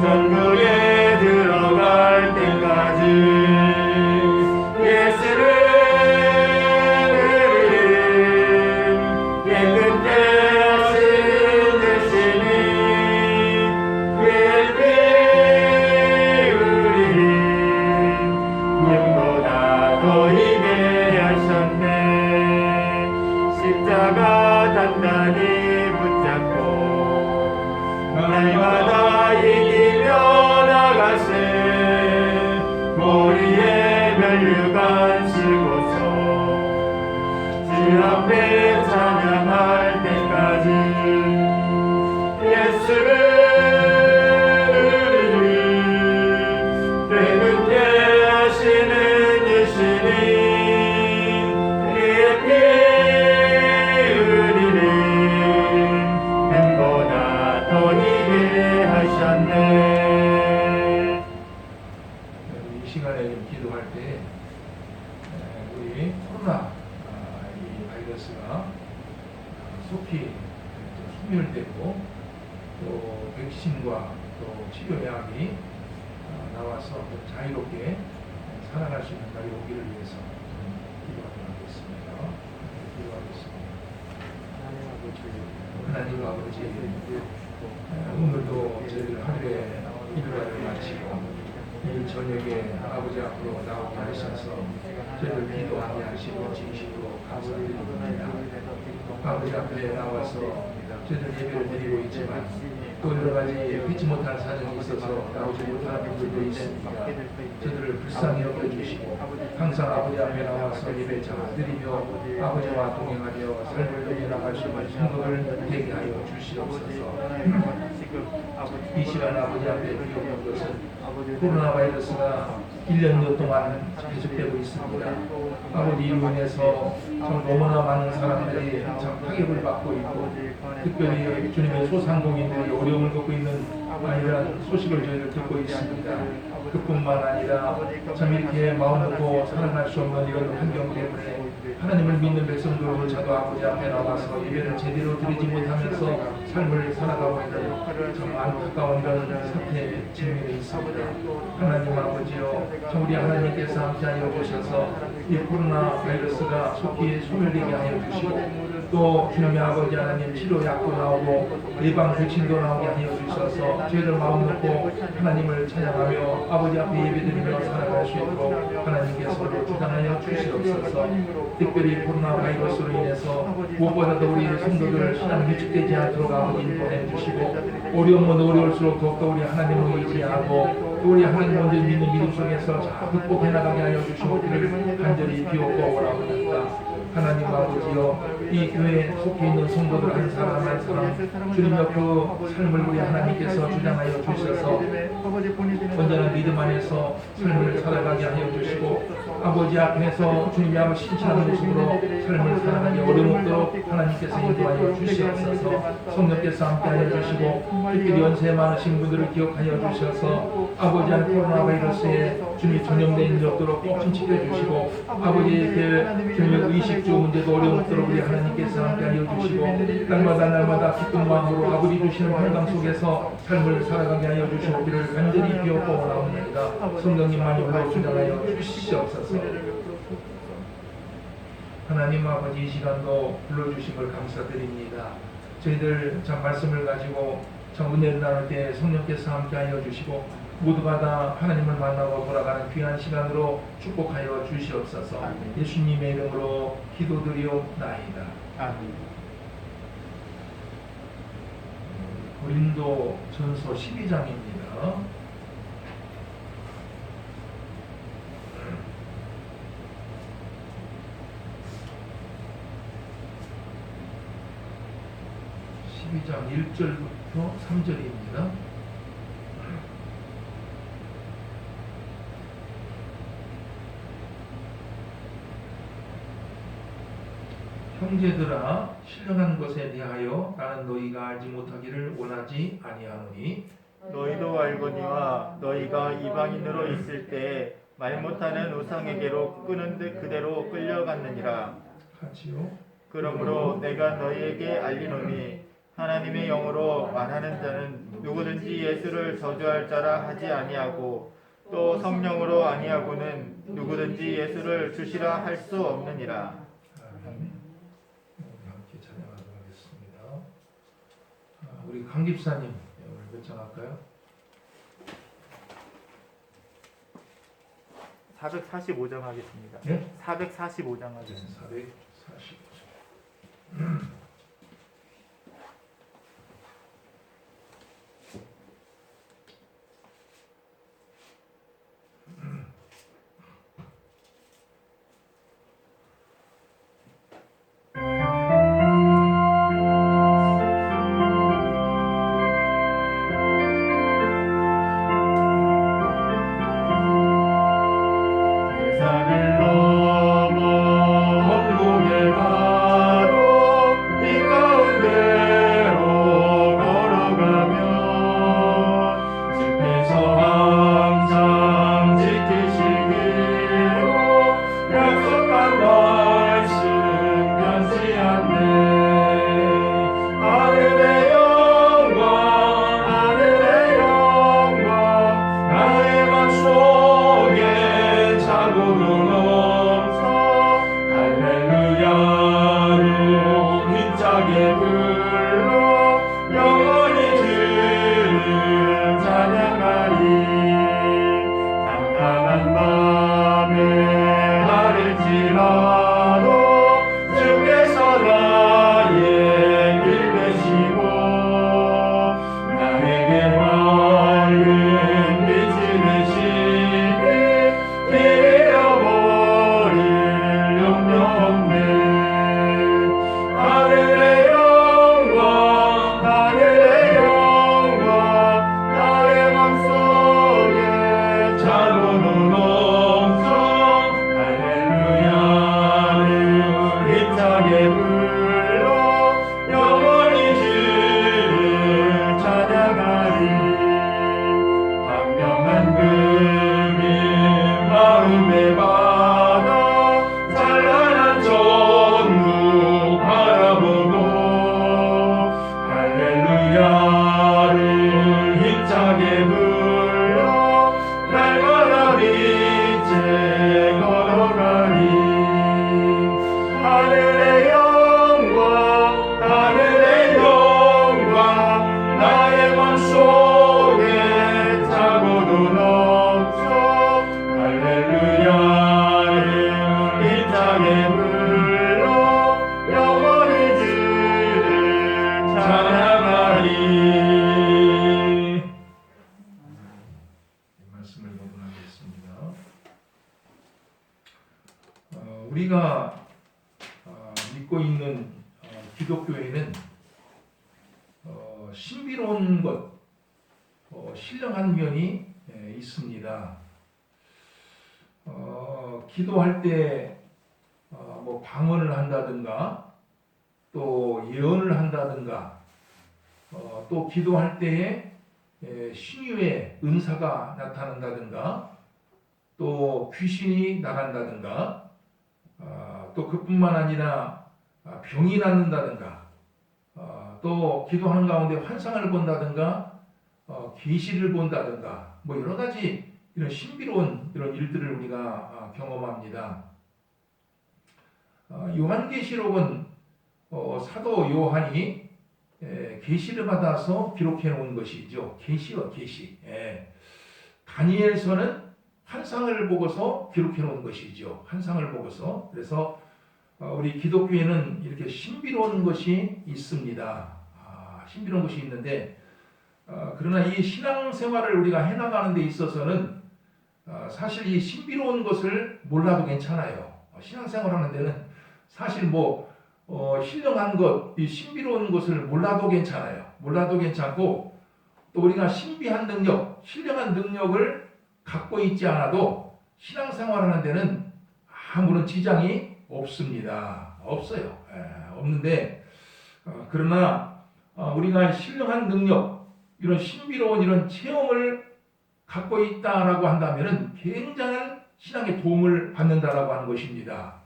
천국에 들어갈 때까지 예수를 깨끗게 하신 대신이 그의 우리를 눈보다 더 힘에 하셨네. 십자가 단단히 붙잡고 날마다 이기며 나가세. 머리에 면류관 씌고서 주 앞에 찬양할 때까지 예수를 깨끗게 하시는 이신이 그의 피 우리를 눈보다 더 힘에 하셨네. 이 시간에 기도할 때 우리 코로나 이 바이러스가 속히 소멸되고 또 백신과 또 치료약이 나와서 자유롭게 살아갈 수 있는 날이 오기를 위해서 기도하도록 하겠습니다. 기도하겠습니다. 하나님 아버지, 오늘도 저희들 하루에 일과를 마치고 이 저녁에 아버지 앞으로 나오게 하셔서 저희를 기도하게 하시고 진심으로 감사드립니다. 아버지 앞에 나와서 저희들 예배를 드리고 있지만 또 여러 가지 믿지 못한 사정이 있어서 나오지 못하는 분들도 있습니다. 저들을 불쌍히 여겨주시고 항상 아버지 앞에 나와서 예배 잘 드리며 아버지와 동행하며 삶을 누려나갈 수 있는 성도를 되게 하여 주시옵소서. 이 시간 아버지 앞에 드리는 것은 코로나 바이러스가 1년여 동안 계속되고 있습니다. 아버지 이로 인해서 참 너무나 많은 사람들이 참 타격을 받고 있고 특별히 주님의 소상공인들이 어려움을 겪고 있는 이러한 소식을 저희들 듣고 있습니다. 그뿐만 아니라 참 이렇게 마음 놓고 살아갈 수 없는 이런 환경 때문에 하나님을 믿는 백성들로 저도 아버지 앞에 나와서 예배를 제대로 드리지 못하면서 삶을 살아가고 있는 참 안타까운 이런 사태에 직면해 있습니다. 하나님 아버지여, 참 우리 하나님께서 함께하여 주셔서 이 코로나 바이러스가 속히 소멸되게 하여 주시고 또 주님의 아버지 하나님 치료약도 나오고 예방 백신도 나오게 하여 주셔서 저희들 마음 놓고 하나님을 찬양하며 아버지 앞에 예배드리며 살아갈 수 있도록 하나님께서 주장하여 주시옵소서. 특별히 코로나 바이러스로 인해서 무엇보다도 우리 성도들 신앙 위축되지 않도록 아버지 인도해 주시고 어려우면 어려울수록 더욱더 우리 하나님을 의지하고 또 우리 하나님 먼저 믿는 믿음 속에서 잘 극복해 나가게 하여 주시기를 간절히 비옵고오라옵나이다. 하나님 아버지여, 이 교회에 속해 있는 성도들 한 사람 한 사람 주님의 그 삶을 우리 하나님께서 주장하여 주셔서 온전한 믿음 안에서 삶을 살아가게 하여 주시고 아버지 앞에서 주님의 아버지 신실한 모습으로 삶을 살아가기 어려움 없도록 하나님께서 인도하여 주시옵소서. 성령께서 함께하여 주시고 특별히 연세 많으신 분들을 기억하여 주셔서 아버지 한 코로나 바이러스에 주님이 전염되는 일 없도록 꼭 지켜주시고 아버지의 주님의 의식주 문제도 어려움 없도록 우리 하나님께서 함께하여 주시고 날마다 기쁜 마음으로 아버지 주시는 평강 속에서 삶을 살아가게 하여 주시기를 간절히 비옵고 나옵니다. 성령님만이 불러 주장하여 주시옵소서. 하나님 아버지, 이 시간도 불러주신 걸 감사드립니다. 저희들 참 말씀을 가지고 참 은혜를 나눌 때 성령께서 함께하여 주시고 모두가 다 하나님을 만나고 돌아가는 귀한 시간으로 축복하여 주시옵소서. 예수님의 이름으로 기도드리옵나이다. 아멘. 고린도 전서 12장입니다. 장 1절부터 3절입니다. 형제들아, 신령한 것에 대하여 나는 너희가 알지 못하기를 원하지 아니하노니 너희도 알거니와 너희가 이방인으로 있을 때 말 못하는 우상에게로 끄는 듯 그대로 끌려갔느니라. 같이요. 그러므로 내가 너희에게 알리노니 하나님의 영으로 말하는 자는 누구든지 예수를 저주할 자라 하지 아니하고 또 성령으로 아니하고는 누구든지 예수를 주시라 할 수 없느니라. 아멘. 우리 함께 찬양하도록 하겠습니다. 우리 강 집사님 오늘 몇 장 할까요? 445장 하겠습니다. 네? 445장 하겠습니다. 445장. 산을 넘어 원국에 가도 이 가운데로 걸어가면 주께서 항상 지키시기로 약속한 말씀 변치 않네. 하늘의 영광 하늘의 영광 나의 맘속에 자고로 넘쳐 할렐루야로 힘차게 불러 영원히 주를 찬양하리. 깜깜한 밤에 나를지라도 주께서 나의 길 되시고 나에게 밝은 빛이 되시니 길 잃어버릴 염려 없네. 하늘의 영광 하늘의 영광 나의 맘속에 자고로 넘쳐 할렐루야를 힘차게 불러 영원히 주를 찬양하리. 광명한 금이 마음에 받아 찬란한 전국 바라보고 할렐루야를 힘차게 불러 날마다 빛에 걸어가리. 하늘의 영광 하늘의 영광 나의 맘속에 자고로 넘쳐 할렐루야를 힘차게 불러 영원히 주를 찬양하리. 말씀을 보도하겠습니다. 우리가 믿고 있는 기독교에는 신비로운 것, 신령한 면이 있습니다. 기도할 때 뭐 방언을 한다든가 또 예언을 한다든가 또 기도할 때에 신유의 은사가 나타난다든가 또 귀신이 나간다든가 또 그뿐만 아니라 병이 낫는다든가 또 기도하는 가운데 환상을 본다든가 계시를 본다든가 뭐 여러 가지 이런 신비로운 이런 일들을 우리가 경험합니다. 요한계시록은 사도 요한이 계시를 받아서 기록해 놓은 것이죠. 계시와 계시. 다니엘서는 환상을 보고서 기록해 놓은 것이죠. 환상을 보고서. 그래서 우리 기독교에는 이렇게 신비로운 것이 있습니다. 신비로운 것이 있는데 그러나 이 신앙생활을 우리가 해나가는 데 있어서는 사실 이 신비로운 것을 몰라도 괜찮아요. 신앙생활하는 데는 사실 뭐 신령한 것, 이 신비로운 것을 몰라도 괜찮아요. 몰라도 괜찮고 또 우리가 신비한 능력, 신령한 능력을 갖고 있지 않아도 신앙생활하는 데는 아무런 지장이 없습니다. 없어요. 없는데 그러나 우리가 신령한 능력, 이런 신비로운 이런 체험을 갖고 있다라고 한다면은 굉장한 신앙의 도움을 받는다라고 하는 것입니다.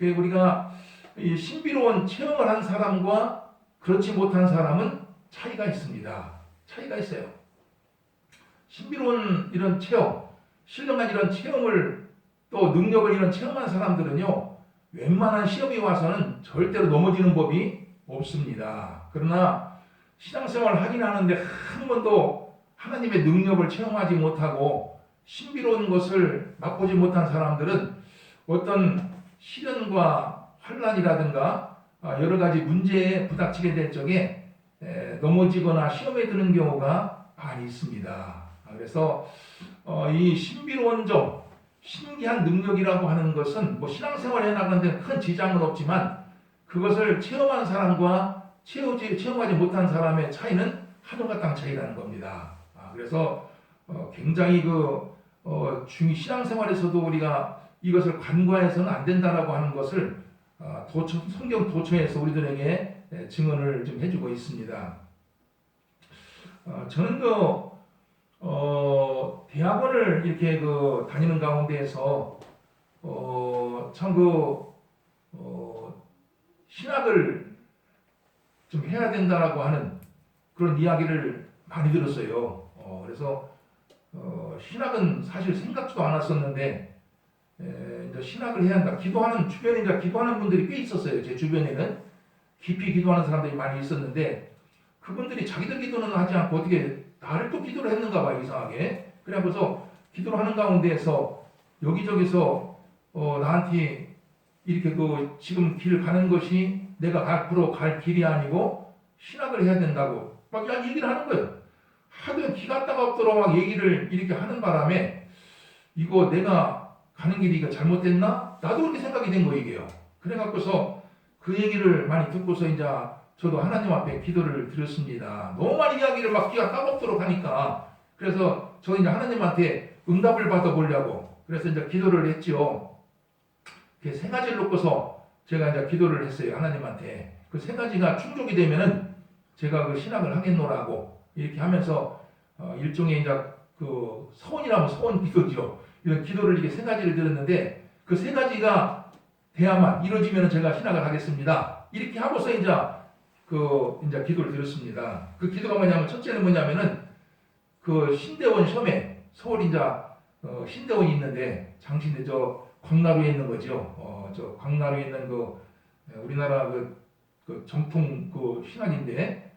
우리가 이 신비로운 체험을 한 사람과 그렇지 못한 사람은 차이가 있습니다. 차이가 있어요. 신비로운 이런 체험, 신령한 이런 체험을 또 능력을 이런 체험한 사람들은요, 웬만한 시험이 와서는 절대로 넘어지는 법이 없습니다. 그러나 신앙생활을 하긴 하는데 한 번도 하나님의 능력을 체험하지 못하고 신비로운 것을 맛보지 못한 사람들은 어떤 시련과 환난이라든가 여러 가지 문제에 부닥치게 될 적에 넘어지거나 시험에 드는 경우가 많이 있습니다. 그래서 이 신비로운 점, 신기한 능력이라고 하는 것은 뭐 신앙생활을 해나가는 데 큰 지장은 없지만 그것을 체험한 사람과 체험하지 못한 사람의 차이는 하늘과 땅 차이라는 겁니다. 그래서 굉장히 신앙생활에서도 우리가 이것을 간과해서는 안 된다라고 하는 것을 성경 도처에서 우리들에게 증언을 좀 해주고 있습니다. 저는 대학원을 이렇게 다니는 가운데에서 참 신학을 좀 해야 된다라고 하는 그런 이야기를 많이 들었어요. 그래서 신학은 사실 생각지도 않았었는데 이제 신학을 해야 한다. 주변에 이제 기도하는 분들이 꽤 있었어요. 제 주변에는 깊이 기도하는 사람들이 많이 있었는데 그분들이 자기들 기도는 하지 않고 어떻게 나를 또 기도를 했는가 봐요. 이상하게. 그래서 기도를 하는 가운데에서 여기저기서 나한테 이렇게 지금 길 가는 것이 내가 앞으로 갈 길이 아니고 신학을 해야 된다고 막 얘기를 하는 거예요. 하도 기가 따가 없도록 막 얘기를 이렇게 하는 바람에 이거 내가 가는 길이 이거 잘못됐나? 나도 그렇게 생각이 된 거예요, 이게요. 그래갖고서 그 얘기를 많이 듣고서 이제 저도 하나님 앞에 기도를 드렸습니다. 너무 많이 이야기를 막 기가 따먹도록 하니까 그래서 저 이제 하나님한테 응답을 받아보려고 그래서 이제 기도를 했죠. 그 세 가지를 놓고서 제가 이제 기도를 했어요. 하나님한테. 그 세 가지가 충족이 되면은 제가 그 신학을 하겠노라고 이렇게 하면서 일종의 이제 서원이라면 서원 기도죠. 이런 기도를 이게 세 가지를 드렸는데 그 세 가지가 돼야만 이루어지면 제가 신학을 하겠습니다. 이렇게 하고서 이제 기도를 드렸습니다. 그 기도가 뭐냐면 첫째는 뭐냐면은 신대원 시험에 서울 신대원이 있는데 장신대 광나루에 있는 거죠. 저 광나루에 있는 우리나라 정통 신학인데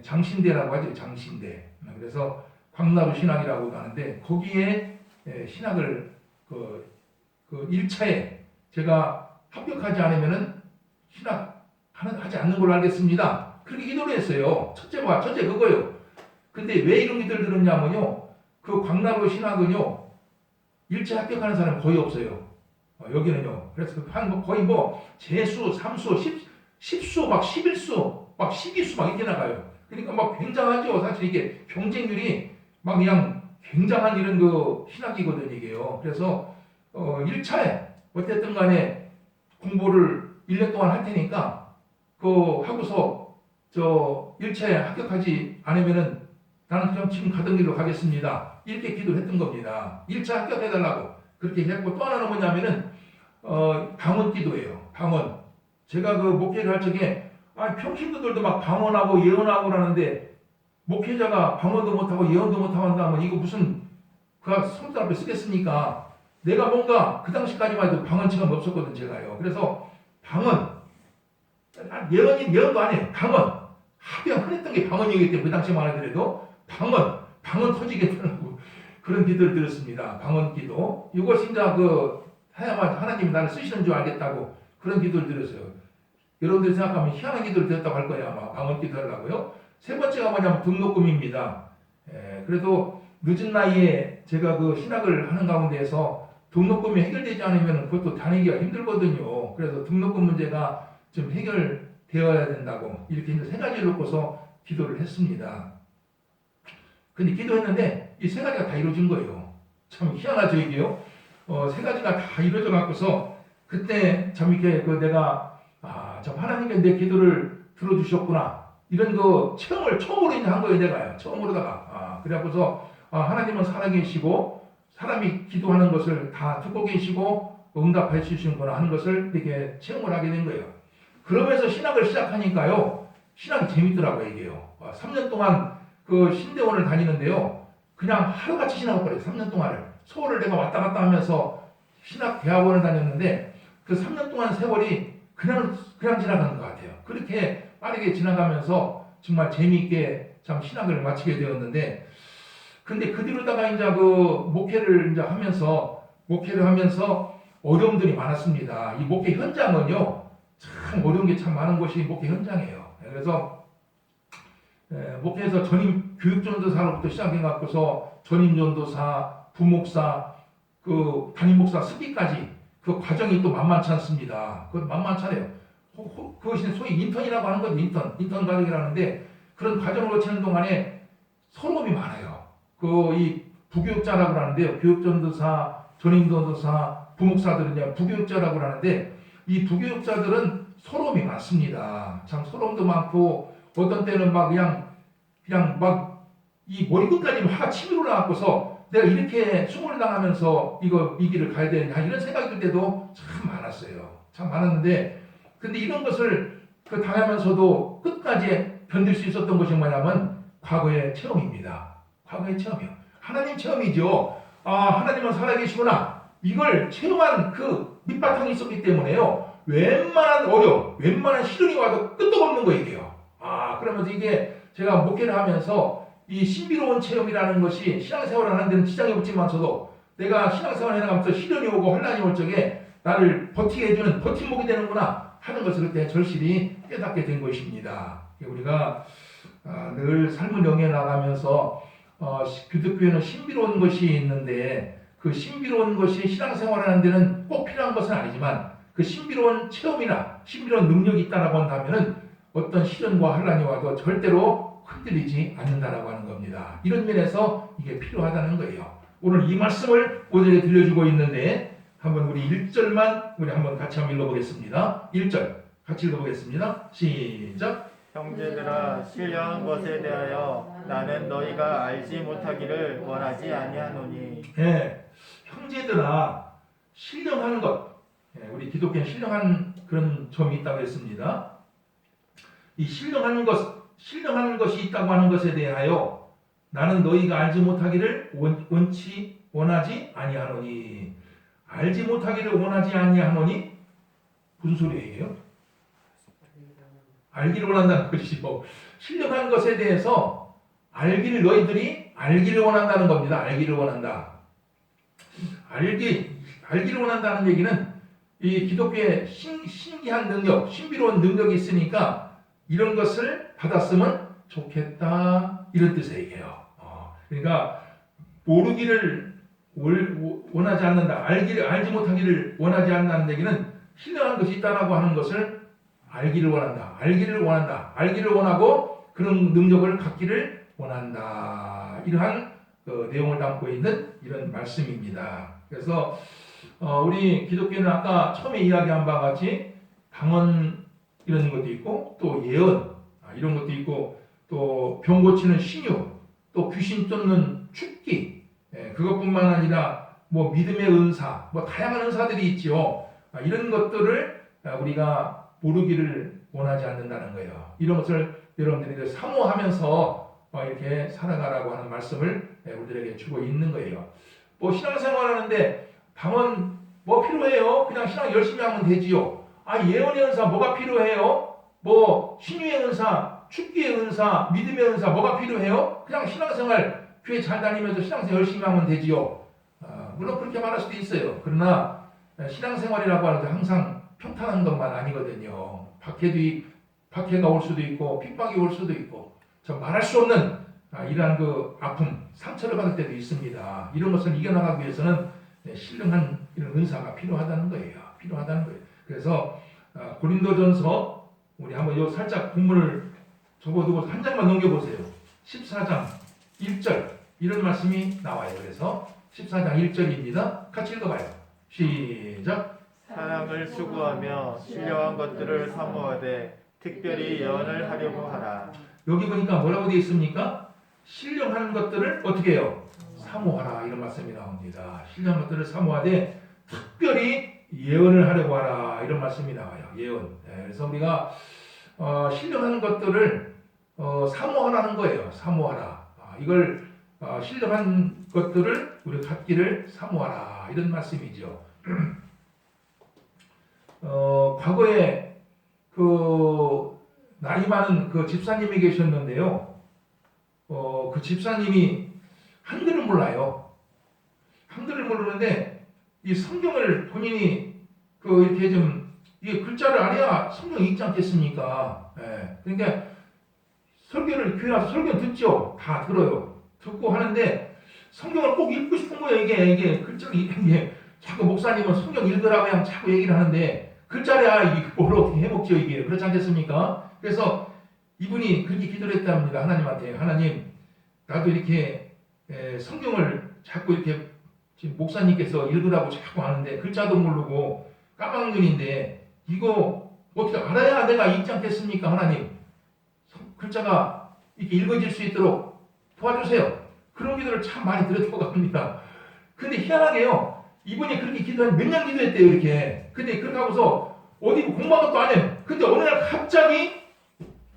장신대라고 하죠. 장신대. 그래서 광나루 신학이라고 하는데 거기에 신학을 1차에 제가 합격하지 않으면은 하지 않는 걸로 알겠습니다. 그렇게 기도를 했어요. 첫째 그거요. 근데 왜 이런 기도를 들었냐면요. 그 광나루 신학은요. 1차 합격하는 사람이 거의 없어요. 여기는요. 그래서 거의 재수, 3수, 10수, 막 11수, 막 12수 막 이렇게 나가요. 그러니까 막 굉장하죠. 사실 이게 경쟁률이 막 그냥 굉장한 이런 신학이거든요, 이게요. 그래서 1차에 어쨌든 간에 공부를 1년 동안 할 테니까 하고서 1차에 합격하지 않으면은 나는 그냥 지금 가던 길로 가겠습니다. 이렇게 기도를 했던 겁니다. 1차 합격해달라고 그렇게 했고 또 하나는 뭐냐면은 방언 기도예요. 방언. 제가 목회를 할 적에 평신도들도 막 방언하고 예언하고 그러는데 목회자가 방언도 못하고 예언도 못하고 한다면 이거 무슨 그가 성도 앞에 쓰겠습니까? 내가 뭔가 그 당시까지만 해도 방언 체험이 없었거든 제가요. 그래서 방언 예언도 아니에요. 방언 하도 흔했던 게 방언이기 때문에 그 당시만 하더라도 방언 터지겠더라고 그런 기도를 드렸습니다. 방언 기도. 이것이 이제 해야만 하나님이 나를 쓰시는 줄 알겠다고 그런 기도를 드렸어요. 여러분들이 생각하면 희한한 기도를 드렸다고 할 거예요. 아마 방언 기도 하려고요. 세 번째가 뭐냐면 등록금입니다. 그래도 늦은 나이에 제가 신학을 하는 가운데에서 등록금이 해결되지 않으면 그것도 다니기가 힘들거든요. 그래서 등록금 문제가 좀 해결되어야 된다고 이렇게 이제 세 가지를 놓고서 기도를 했습니다. 근데 기도했는데 이 세 가지가 다 이루어진 거예요. 참 희한하죠 이게요. 세 가지가 다 이루어져 갖고서 그때 참 이렇게 내가 참 하나님께 내 기도를 들어주셨구나 이런 체험을 처음으로 이제 한 거예요. 내가요. 처음으로다가 그래갖고서 하나님은 살아계시고 사람이 기도하는 것을 다 듣고 계시고 응답해 주시는구나 하는 것을 이렇게 체험을 하게 된 거예요. 그러면서 신학을 시작하니까요. 신학이 재밌더라고요, 이게요. 3년 동안 그 신대원을 다니는데요. 그냥 하루같이 신학을 버려요. 3년 동안을. 서울을 내가 왔다 갔다 하면서 신학 대학원을 다녔는데 그 3년 동안 세월이 그냥 지나가는 것 같아요. 그렇게 빠르게 지나가면서 정말 재미있게 참 신학을 마치게 되었는데, 근데 그 뒤로다가 이제 그 목회를 하면서 어려움들이 많았습니다. 이 목회 현장은요, 참 어려운 게 참 많은 것이 목회 현장이에요. 그래서 목회에서 전임 교육전도사로부터 시작해갖고서 전임전도사, 부목사, 그 담임목사 스기까지 그 과정이 또 만만치 않습니다. 그 만만찮아요. 그것이 소위 인턴이라고 하는 거죠. 인턴 과정이라는데 그런 과정을 거치는 동안에 서러움이 많아요. 그 이 부교육자라고 하는데요. 교육전도사, 전임전도사, 부목사들은 부교육자라고 하는데 이 부교육자들은 서러움이 많습니다. 참 서러움도 많고 어떤 때는 막 그냥 막 이 머리끝까지 화가 치밀어 나갖고서 내가 이렇게 수모를 당하면서 이 길을 가야 되느냐 이런 생각이 들 때도 참 많았어요. 참 많았는데 근데 이런 것을 그 당하면서도 끝까지 견딜 수 있었던 것이 뭐냐면 과거의 체험입니다. 과거의 체험이요. 하나님 체험이죠. 하나님은 살아계시구나. 이걸 체험한 그 밑바탕이 있었기 때문에요. 웬만한 어려움, 웬만한 시련이 와도 끄떡없는 거 이게요. 그러면서 이게 제가 목회를 하면서 이 신비로운 체험이라는 것이 신앙생활을 하는 데는 지장이 없지만서도 내가 신앙생활을 해나가면서 시련이 오고 혼란이 올 적에 나를 버티게 해주는 버팀목이 되는구나 하는 것을 그때 절실히 깨닫게 된 것입니다. 우리가 늘 삶을 영위해 나가면서 기독교에는 신비로운 것이 있는데 그 신비로운 것이 신앙생활을 하는 데는 꼭 필요한 것은 아니지만 그 신비로운 체험이나 신비로운 능력이 있다라고 한다면은 어떤 시련과 혼란이 와도 절대로 흔들리지 않는다라고 하는 겁니다. 이런 면에서 이게 필요하다는 거예요. 오늘 이 말씀을 오늘에 들려주고 있는데 한번 우리 1절만 우리 한번 같이 한번 읽어보겠습니다. 1절 같이 읽어보겠습니다. 시작. 형제들아 신령한 것에 대하여 나는 너희가 알지 못하기를 원하지 아니하노니. 형제들아 신령한 것. 우리 기독교는 신령한 그런 점이 있다고 했습니다. 이 신령한 것이 있다고 하는 것에 대하여 나는 너희가 알지 못하기를 원하지 아니하노니. 알지 못하기를 원하지 아니하노니 무슨 소리예요? 알기를 원한다는 것이죠. 신령한 것에 대해서 너희들이 알기를 원한다는 겁니다. 알기를 원한다. 알기를 원한다는 얘기는 이 기독교의 신기한 능력, 신비로운 능력이 있으니까 이런 것을 받았으면 좋겠다 이런 뜻의 얘기예요. 그러니까 모르기를 원하지 않는다. 알지 못하기를 원하지 않는다는 얘기는 신령한 것이 있다라고 하는 것을 알기를 원한다. 알기를 원하고 그런 능력을 갖기를 원한다. 이러한 내용을 담고 있는 이런 말씀입니다. 그래서 우리 기독교는 아까 처음에 이야기한 바와 같이 방언 이런 것도 있고 또 예언 이런 것도 있고 또 병 고치는 신유 또 귀신 쫓는 축기 그것뿐만 아니라 뭐 믿음의 은사 뭐 다양한 은사들이 있지요. 이런 것들을 우리가 모르기를 원하지 않는다는 거예요. 이런 것을 여러분들이 사모하면서 이렇게 살아가라고 하는 말씀을 우리들에게 주고 있는 거예요. 뭐 신앙생활 하는데 방언 뭐 필요해요? 그냥 신앙 열심히 하면 되지요. 예언의 은사 뭐가 필요해요? 뭐 신유의 은사, 축기의 은사, 믿음의 은사 뭐가 필요해요? 그냥 신앙생활 교회 잘 다니면서 신앙생활 열심히 하면 되지요. 물론 그렇게 말할 수도 있어요. 그러나 신앙생활이라고 하는 게 항상 평탄한 것만 아니거든요. 박해가 올 수도 있고 핍박이 올 수도 있고 저 말할 수 없는 이러한 그 아픔, 상처를 받을 때도 있습니다. 이런 것을 이겨나가기 위해서는 신령한 이런 은사가 필요하다는 거예요. 그래서 고린도전서 우리 한번 요 살짝 본문을 접어두고 한 장만 넘겨보세요. 14장 1절 이런 말씀이 나와요. 그래서 14장 1절입니다. 같이 읽어봐요. 시작. 사랑을 추구하며 신령한 것들을 사모하되 특별히 예언을 하려고 하라. 여기 보니까 뭐라고 되어 있습니까? 신령한 것들을 어떻게 해요? 사모하라 이런 말씀이 나옵니다. 신령한 것들을 사모하되 특별히 예언을 하려고 하라 이런 말씀이 나와요. 예언. 그래서 우리가 신령한 것들을 사모하라는 거예요. 사모하라. 이걸 신령한 것들을 우리 갖기를 사모하라 이런 말씀이죠. 과거에 그 나이 많은 그 집사님이 계셨는데요. 그 집사님이 한글을 몰라요. 한글을 모르는데 이 성경을 본인이 그 이렇게 좀 이게 글자를 알아야 성경 읽지 않겠습니까? 예. 그러니까 설교를 교회 와서 설교 듣죠. 다 들어요. 듣고 하는데 성경을 꼭 읽고 싶은 거예요. 이게 글자를 이게 자꾸 목사님은 성경 읽으라고 그냥 자꾸 얘기를 하는데 글자래야 이게 뭘 어떻게 해먹죠 이게 그렇지 않겠습니까? 그래서 이분이 그렇게 기도를 했답니다. 하나님한테 하나님 나도 이렇게 성경을 자꾸 이렇게 지금 목사님께서 읽으라고 자꾸 하는데 글자도 모르고 까막눈인데 이거 어떻게 알아야 내가 읽지 않겠습니까? 하나님 글자가 이렇게 읽어질 수 있도록 도와주세요. 그런 기도를 참 많이 드렸다고 합니다. 근데 희한하게요. 이분이 그렇게 기도한 몇 년 기도했대요. 이렇게. 근데 그렇게 하고서 어디 공부한 것도 안 해요. 근데 어느 날 갑자기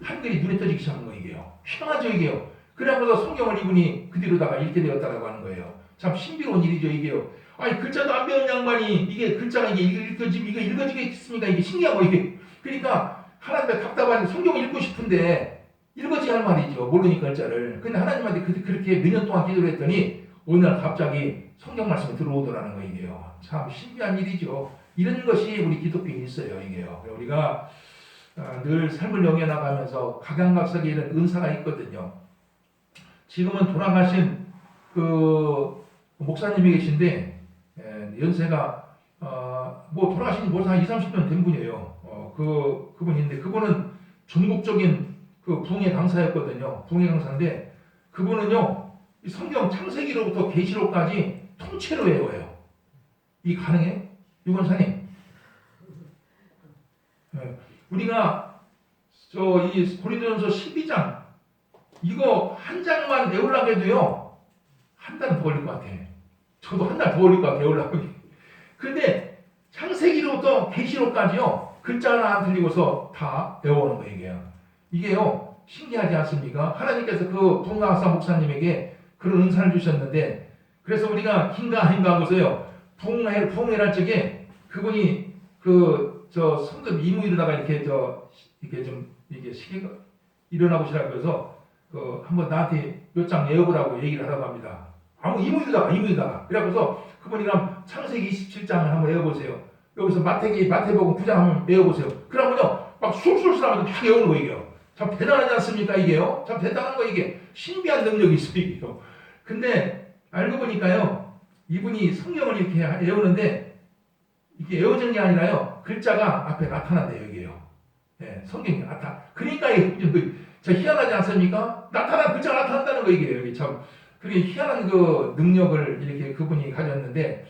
한글이 눈에 떠지기 시작한 거예요. 이게요. 희한하죠 이게요. 그래서 성경을 이분이 그 뒤로다가 읽게 되었다고 하는 거예요. 참 신비로운 일이죠 이게요. 아니 글자도 안 배운 양반이 이게 글자가 이게 읽어지겠습니까? 이게 신기한 거 이게. 그러니까 하나님께 답답한 성경 읽고 싶은데 읽어지야 할 말이죠. 모르니까 글자를. 근데 하나님한테 그렇게 몇 년 동안 기도를 했더니 어느 날 갑자기 성경 말씀이 들어오더라는 거 이게요. 참 신기한 일이죠. 이런 것이 우리 기독교에 있어요 이게요. 우리가 늘 삶을 영해나가면서 각양각색의 이런 은사가 있거든요. 지금은 돌아가신 그 목사님이 계신데 연세가 뭐 돌아가신 지 벌써 한 20-30년 된 분이에요. 그분인데 그분은 전국적인 그 부흥의 강사였거든요. 부흥의 강사인데 그분은요 이 성경 창세기로부터 계시록까지 통째로 외워요. 이 가능해? 유건사님? 우리가 이 고린도전서 12장 이거 한 장만 외우려고 해도요 한 달은 더 걸릴 것 같아. 저도 한 달 더 걸릴 것 같아 외우려고. 근데 창세기로부터 계시록까지요 글자 하나 안 틀리고서 다 외워오는 거예요. 이게요 신기하지 않습니까? 하나님께서 그 부흥강사 목사님에게 그런 은사를 주셨는데 그래서 우리가 긴가민가 하고서요 부흥회를 적에 그분이 성도 이무일에다가 이렇게 시계가 일어나고 시라고 해서 한번 나한테 몇 장 외워보라고 얘기를 하라고 합니다. 아무 이무일에다가 그래서 그분이 그럼 창세기 27장을 한번 외워보세요. 여기서 마태복음 9장 한번 외워보세요. 그러면요 막 술술술 하면서 막 외우는 거예요. 참 대단하지 않습니까 이게요? 참 대단한 거 이게 신비한 능력이 있어요 이게요. 근데 알고 보니까요 이분이 성경을 이렇게 외우는데 이게 외워진 게 아니라요 글자가 앞에 나타난대요 이게요. 성경이 그러니까 저 희한하지 않습니까? 글자가 나타난다는 거 이게요. 이게 참 그게 희한한 그 능력을 이렇게 그분이 가졌는데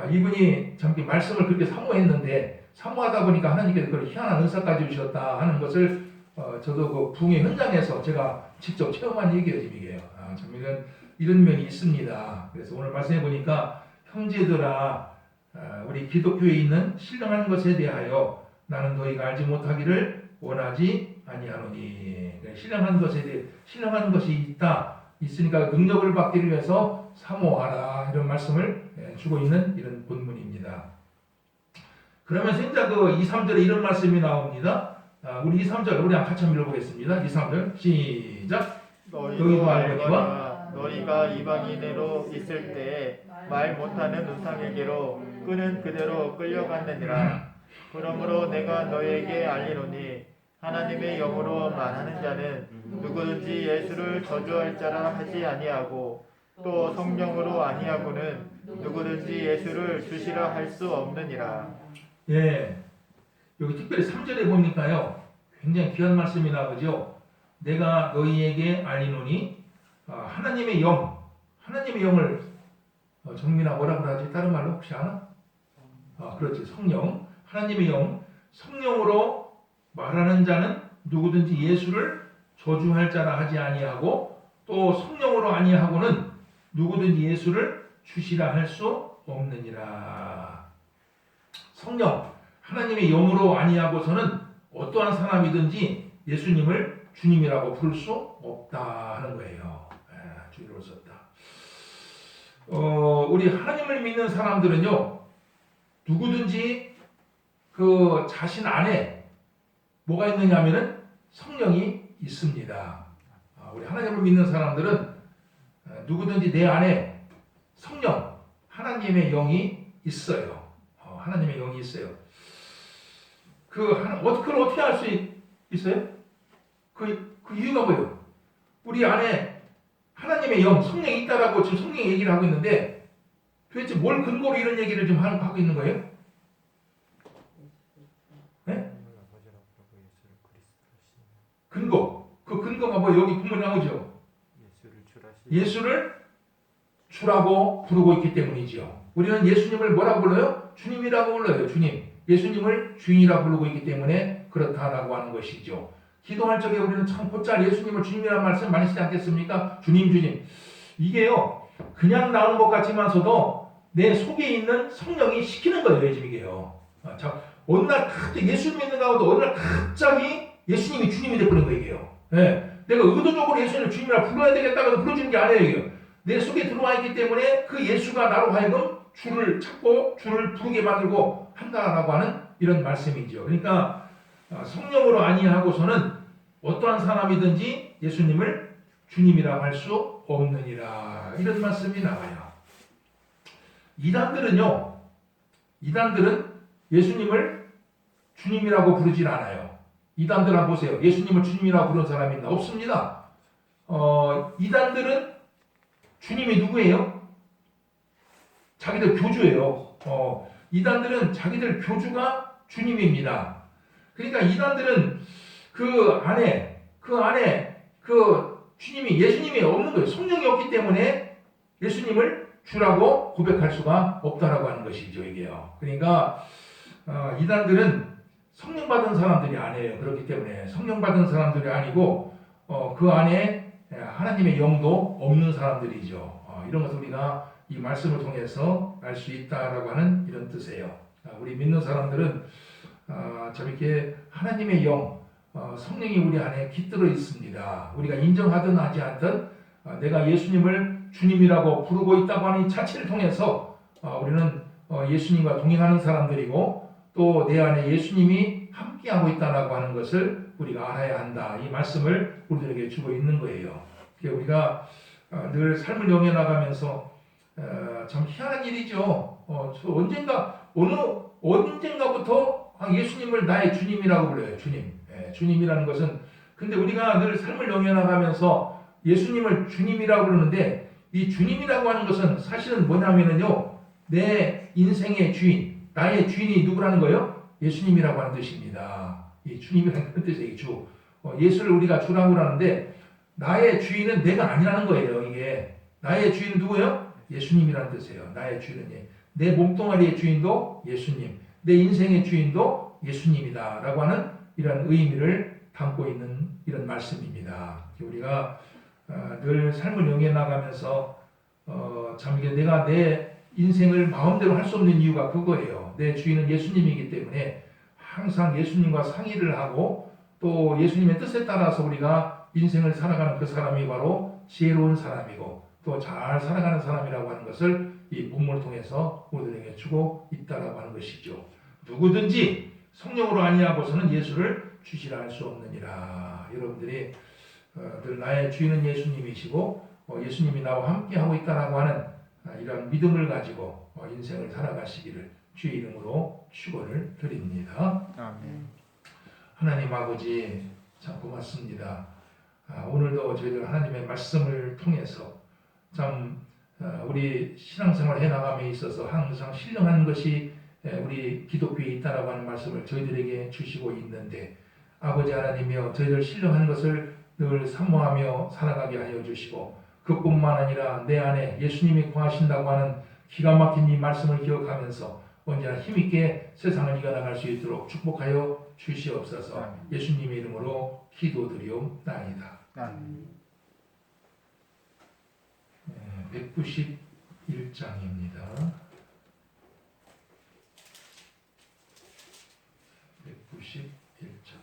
이분이 참 말씀을 그렇게 사모했는데 사모하다 보니까 하나님께서 그런 희한한 은사까지 주셨다 하는 것을 저도 그 부흥의 현장에서 제가 직접 체험한 얘기예요 이게요. 참 이런 면이 있습니다. 그래서 오늘 말씀해 보니까 형제들아 우리 기독교에 있는 신령한 것에 대하여 나는 너희가 알지 못하기를 원하지 아니하노니. 신령한 것에 대해 신령한 것이 있으니까 능력을 받기 위해서 사모하라 이런 말씀을 주고 있는 이런 본문입니다. 그러면서 이제 2, 3절에 이런 말씀이 나옵니다. 우리 2, 3절 우리 같이 한번 읽어보겠습니다. 2, 3절 시작. 너희도 알거니와 너희가 이방인으로 있을 때에 말 못하는 우상에게로 끄는 그대로 끌려갔느니라. 그러므로 내가 너희에게 알리노니 하나님의 영으로 말하는 자는 누구든지 예수를 저주할 자라 하지 아니하고 또 성령으로 아니하고는 누구든지 예수를 주시라 할 수 없느니라. 예, 여기 특별히 3절에 보니까요 굉장히 귀한 말씀이 나오죠. 내가 너희에게 알리노니 하나님의 영을 정민아 뭐라고 하지? 다른 말로 혹시 아나? 그렇지 성령. 하나님의 성령으로 말하는 자는 누구든지 예수를 저주할 자라 하지 아니하고 또 성령으로 아니하고는 누구든지 예수를 주시라 할 수 없느니라. 성령, 하나님의 영으로 아니하고서는 어떠한 사람이든지 예수님을 주님이라고 부를 수 없다 하는 거예요. 주의를 썼다. 우리 하나님을 믿는 사람들은요, 누구든지 그 자신 안에 뭐가 있느냐 하면은 성령이 있습니다. 우리 하나님을 믿는 사람들은 누구든지 내 안에 성령, 하나님의 영이 있어요. 하나님의 영이 있어요. 그걸 어떻게 할 수 있어요? 그 이유가 뭐예요? 우리 안에 하나님의 영, 성령이 있다라고 지금 성령 얘기를 하고 있는데 도대체 뭘 근거로 이런 얘기를 좀 하고 있는 거예요? 네? 근거. 그 근거가 뭐 여기 보면 나오죠? 예수를 주라고 부르고 있기 때문이죠. 우리는 예수님을 뭐라고 불러요? 주님이라고 불러요. 주님. 예수님을 주인이라고 부르고 있기 때문에 그렇다라고 하는 것이죠. 기도할 적에 우리는 참 곧잘 예수님을 주님이라는 말씀 많이 쓰지 않겠습니까? 주님, 주님. 이게요, 그냥 나온 것 같지만서도 내 속에 있는 성령이 시키는 거예요, 지금 이게요. 어느 날 갑자기 예수를 믿는 가운데 어느 날 갑자기 예수님이 주님이 되버린 거예요, 이게요. 내가 의도적으로 예수님을 주님이라 불러야 되겠다고 해서 불러주는 게 아니에요, 이게요. 내 속에 들어와 있기 때문에 그 예수가 나로 하여금 주를 찾고 주를 부르게 만들고 한다라고 하는 이런 말씀이죠. 그러니까 성령으로 아니하고서는 어떠한 사람이든지 예수님을 주님이라고 할 수 없느니라, 이런 말씀이 나와요. 이단들은 예수님을 주님이라고 부르질 않아요. 이단들 한번 보세요. 예수님을 주님이라고 부르는 사람이 있나? 없습니다. 이단들은 주님이 누구예요? 자기들 교주예요. 이단들은 자기들 교주가 주님입니다. 그러니까 이단들은 그 안에 주님이, 예수님이 없는 거예요. 성령이 없기 때문에 예수님을 주라고 고백할 수가 없다라고 하는 것이죠, 이게요. 그러니까 이단들은 성령 받은 사람들이 아니에요. 그렇기 때문에 성령 받은 사람들이 아니고 그 안에 하나님의 영도 없는 사람들이죠. 이런 것을 우리가 이 말씀을 통해서 알 수 있다라고 하는 이런 뜻이에요. 우리 믿는 사람들은 참 이렇게 하나님의 영, 성령이 우리 안에 깃들어 있습니다. 우리가 인정하든 하지 않든 내가 예수님을 주님이라고 부르고 있다고 하는 이 자체를 통해서 우리는 예수님과 동행하는 사람들이고 또 내 안에 예수님이 함께하고 있다라고 하는 것을 우리가 알아야 한다. 이 말씀을 우리들에게 주고 있는 거예요. 우리가 늘 삶을 영해나가면서 참 희한한 일이죠. 언젠가부터 예수님을 나의 주님이라고 불러요. 주님. 주님이라는 것은, 근데 우리가 늘 삶을 영해나가면서 예수님을 주님이라고 부르는데, 이 주님이라고 하는 것은 사실은 뭐냐면요, 내 인생의 주인, 나의 주인이 누구라는 거예요? 예수님이라고 하는 뜻입니다. 이 주님이라는 뜻이에요. 주. 예수를 우리가 주라고 하는데 나의 주인은 내가 아니라는 거예요. 이게 나의 주인은 누구예요? 예수님이라는 뜻이에요. 나의 주인은 내 몸뚱아리의 주인도 예수님, 내 인생의 주인도 예수님이다라고 하는 이런 의미를 담고 있는 이런 말씀입니다. 우리가 늘 삶을 영해 나가면서 참 이게 내가 내 인생을 마음대로 할 수 없는 이유가 그거예요. 내 주인은 예수님이기 때문에 항상 예수님과 상의를 하고 또 예수님의 뜻에 따라서 우리가 인생을 살아가는 그 사람이 바로 지혜로운 사람이고 또 잘 살아가는 사람이라고 하는 것을 이 본문을 통해서 우리들에게 주고 있다라고 하는 것이죠. 누구든지 성령으로 아니하고서는 예수를 주시라 할 수 없느니라. 여러분들이 늘 나의 주인은 예수님이시고 예수님이 나와 함께 하고 있다라고 하는 이런 믿음을 가지고 인생을 살아가시기를 주의 이름으로 축원을 드립니다. 아멘. 하나님 아버지 참 고맙습니다. 오늘도 저희들 하나님의 말씀을 통해서 참 우리 신앙생활 해나감에 있어서 항상 신령한 것이 우리 기독교에 있다라고 하는 말씀을 저희들에게 주시고 있는데 아버지 하나님이여 저희들 신령한 것을 늘 사모하며 살아가게 하여 주시고 그뿐만 아니라 내 안에 예수님이 거하신다고 하는 기가 막힌 이 말씀을 기억하면서 언제나 힘있게 세상을 이겨나갈 수 있도록 축복하여 주시옵소서. 예수님의 이름으로 기도드리옵나이다. 191장입니다. 191장.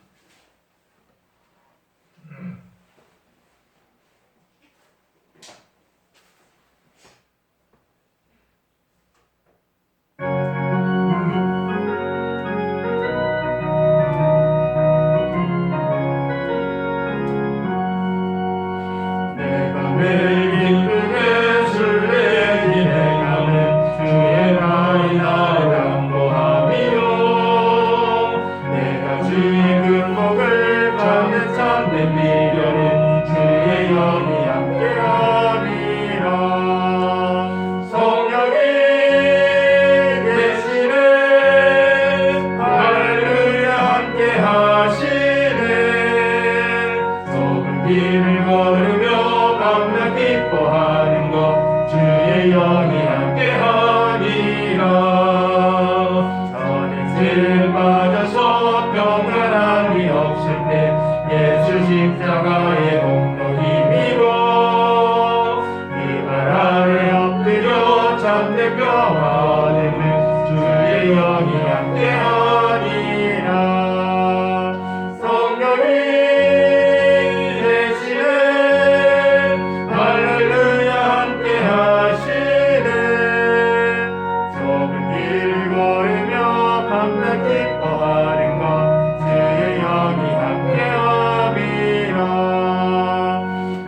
함께 평화 얻으면 주의 영이 함께하니라. 성령이 대신에 할렐루야 함께하시네. 좁은 길을 걸으며 밤낮 기뻐하는 것 주의 영이 함께함이라.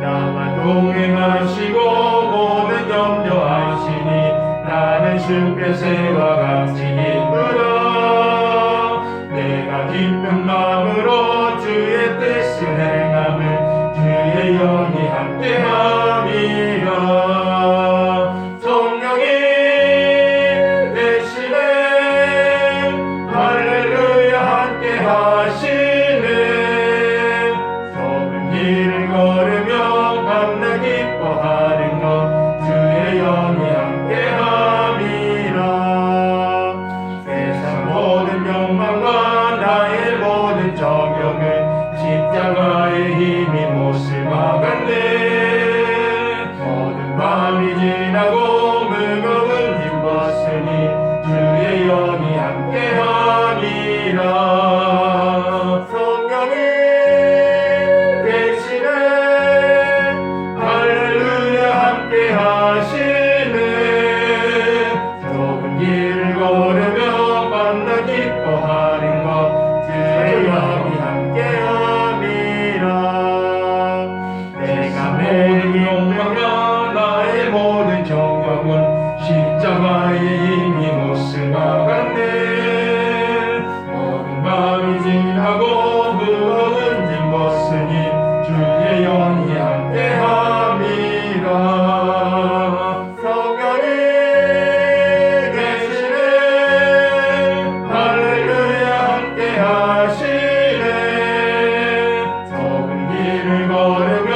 나와 동행하시고 모든 염려하시니 나는 주께 새와 같이 기쁘다. 내가 기쁜 마음으로 주의 뜻을 행함을 주의 영이 함께함이라. 성령이 대신에 할렐루야 함께하시네. 좁은 길을 걸으며 밤낮 기뻐하는 것 주의 영이 함께함이라. 세상 모든 욕망과 나의 모든 정욕은 십자가의 힘이 못을 막았네. 모든 밤이 지나고 무거운 짐 벗으니 주의 영이 함께함이라. 성령이 대신에 할렐루야 함께하시네. 좁은 길을 걸으며 밤낮 기뻐하는 것 주의 영이 함께함이라. 내가 모든 욕망과 나의 모든 정욕은 십자가의 힘이 못을 막았네. 모든 밤이 지나고 무거운 짐 벗으니 주의 영이 함께함이라. 성령이 계시네. 할렐루야 함께하시네. 좁은 길을 걸으며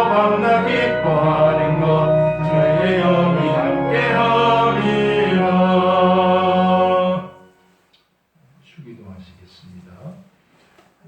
밤낮 기뻐하는 것 주의 영이 함께함이라. 주기도하시겠습니다.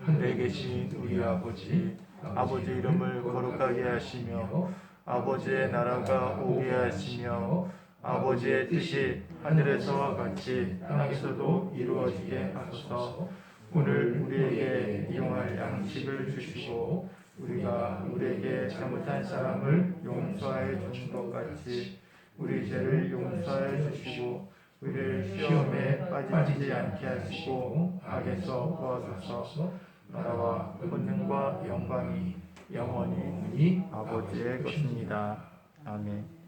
하늘에 계신 우리 아버지, 아버지 이름을 거룩하게 하시며 아버지의 나라가 오게 하시며 아버지의 뜻이 하늘에서와 같이 땅에서도 이루어지게 하소서. 오늘 우리에게 일용할 양식을 주시고 우리가 우리에게 잘못한 사람을 용서하여 주신 것 같이 우리 죄를 용서하여 주시고 우리를 시험에 빠지지 않게 하시고 악에서 구하소서. 나라와 권능과 영광이 영원히 아버지의 것입니다. 아멘.